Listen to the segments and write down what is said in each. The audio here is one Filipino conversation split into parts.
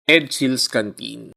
Edsels Canteen.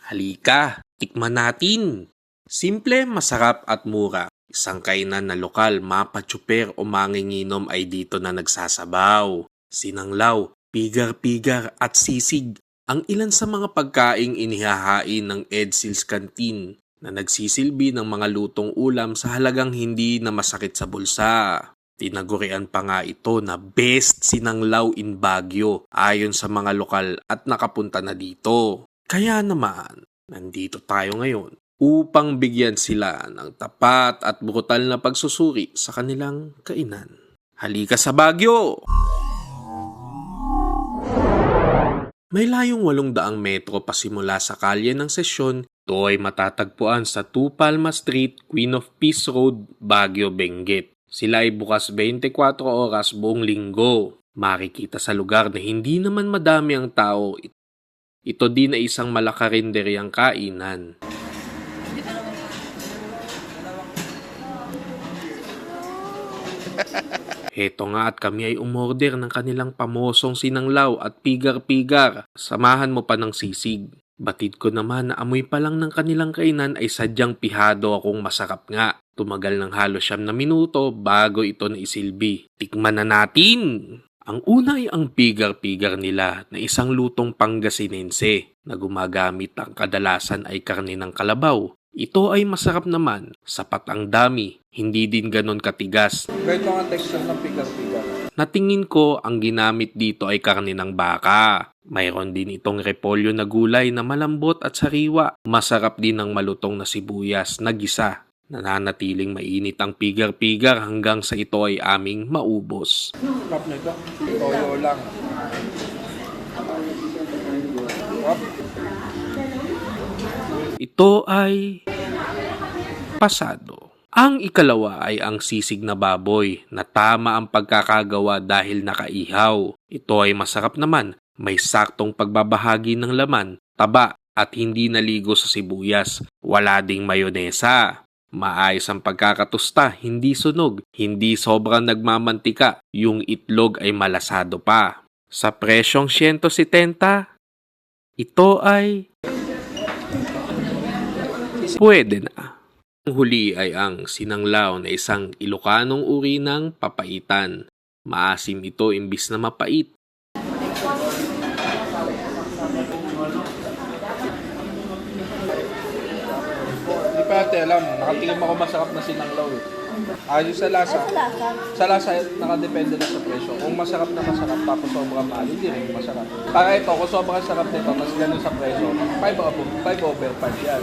Halika, tikman natin! Simple, masarap at mura. Isang kainan na lokal, mapatsuper o manginginom ay dito na nagsasabaw. Sinanglaw, pigar-pigar at sisig ang ilan sa mga pagkaing inihahain ng Edsels Canteen na nagsisilbi ng mga lutong ulam sa halagang hindi na masakit sa bulsa. Tinagurian pa nga ito na best sinanglaw in Baguio ayon sa mga lokal at nakapunta na dito. Kaya naman, nandito tayo ngayon upang bigyan sila ng tapat at brutal na pagsusuri sa kanilang kainan. Halika sa Baguio! May layong 800 metro pasimula sa kalye ng Sesyon. Ito ay matatagpuan sa 2 Palma Street, Queen of Peace Road, Baguio, Benguet. Sila ay bukas 24 oras buong linggo. Makikita sa lugar na hindi naman madami ang tao. Ito din ay isang malakarinderyang kainan. Heto nga at kami ay umorder ng kanilang pamosong sinanglaw at pigar-pigar. Samahan mo pa ng sisig. Batid ko naman na amoy pa lang ng kanilang kainan ay sadyang pihado akong masarap nga. Tumagal ng halos 9 na minuto bago ito naisilbi. Tikman na natin! Ang una ay ang pigar-pigar nila na isang lutong Pangasinense na gumagamit ang kadalasan ay karne ng kalabaw. Ito ay masarap naman, sapat ang dami, hindi din ganon katigas. Ganito ang texture ng pigar-pigar. Natingin ko ang ginamit dito ay karne ng baka. Mayroon din itong repolyo na gulay na malambot at sariwa. Masarap din ang malutong na sibuyas na gisa. Nananatiling mainit ang pigar-pigar hanggang sa ito ay aming maubos. Sarap nito. Toyo lang. Ito ay pasado. Ang ikalawa ay ang sisig na baboy na tama ang pagkakagawa dahil nakaihaw. Ito ay masarap naman, may saktong pagbabahagi ng laman, taba at hindi naligo sa sibuyas. Wala ding mayonesa. Maayos ang pagkakatusta, hindi sunog, hindi sobrang nagmamantika, yung itlog ay malasado pa. Sa presyong 170, ito ay pwede na. Ang huli ay ang sinanglaw na isang Ilocanong uri ng papaitan. Maasim ito imbis na mapait. Hindi pa natin alam. Nakatingin ako masarap na sinanglaw eh. Ayos sa lasa. Sa lasa, nakadepende na sa presyo. Kung masarap na masarap tapos sobrang mahal, hindi rin masarap. Para ito, kung sobrang sarap nito, mas ganun sa presyo, 5 over 5 yan.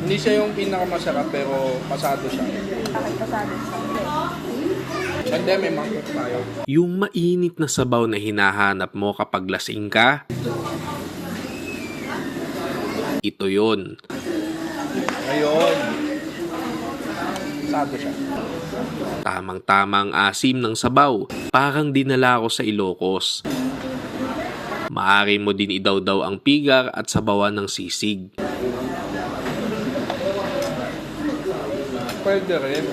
Hindi siya yung pinakamasarap pero pasado siya. Bakit pasado siya? Hindi, may mangkok tayo. Yung mainit na sabaw na hinahanap mo kapag lasing ka, ito yun. Ayun. Pasado siya. Tamang-tamang asim ng sabaw, parang dinala ko sa Ilocos. Maaari mo din idawdaw ang pigar at sabawan ng sisig. Pwede rin.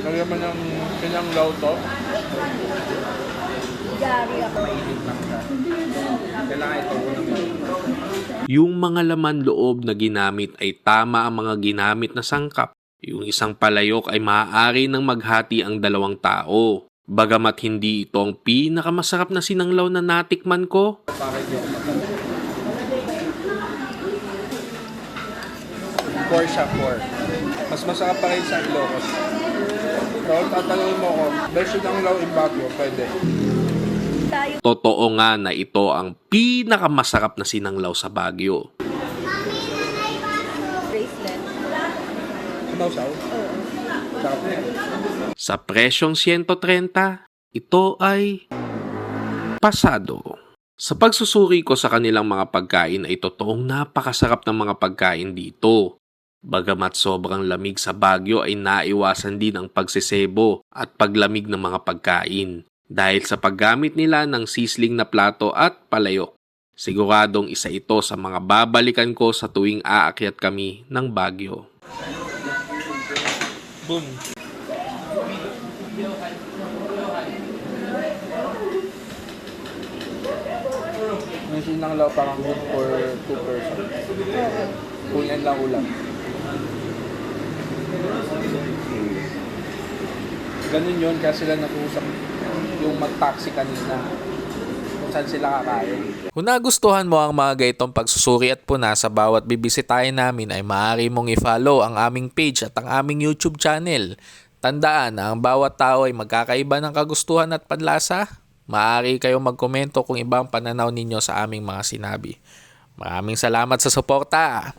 Lagyan mo ng sinanglaw to. Gary ako. Kailangan ito unang Yung mga laman loob na ginamit ay tama ang mga ginamit na sangkap. Yung isang palayok ay maaari nang maghati ang 2 tao. Bagamat hindi ito ang pinakamasarap na sinanglaw na natikman ko, Bakit yung matanda? 4 siya, 4. Mas masarap pa rin sa Ilocos. So, tatanungin mo ko, best ng law in Baguio, pwede. Tayo. totoo nga na ito ang pinakamasarap na sinanglaw sa Baguio. Bracelet. Sumaw-saw? Oo. Sarap na yan. Sa presyong 130, ito ay pasado. Sa pagsusuri ko sa kanilang mga pagkain ay totoong napakasarap ng mga pagkain dito. Bagamat sobrang lamig sa Baguio ay naiwasan din ang pagsisebo at paglamig ng mga pagkain dahil sa paggamit nila ng sisling na plato at palayok. Siguradong isa ito sa mga babalikan ko sa tuwing aakyat kami ng Baguio. Boom. yung sinanglaw parang good for 2 person. Kung yan lang ulam. Ganun yun, kaya sila nag-uusap yung mag-taxi kanina. Kung saan sila kakain. Kung nagustuhan mo ang mga gaytong pagsusuri at puna sa bawat bibisitahin namin ay maaari mong i-follow ang aming page at ang aming YouTube channel. Tandaan na ang bawat tao ay magkakaiba ng kagustuhan at panlasa. Maaari kayong magkomento kung iba ang pananaw ninyo sa aming mga sinabi. Maraming salamat sa suporta!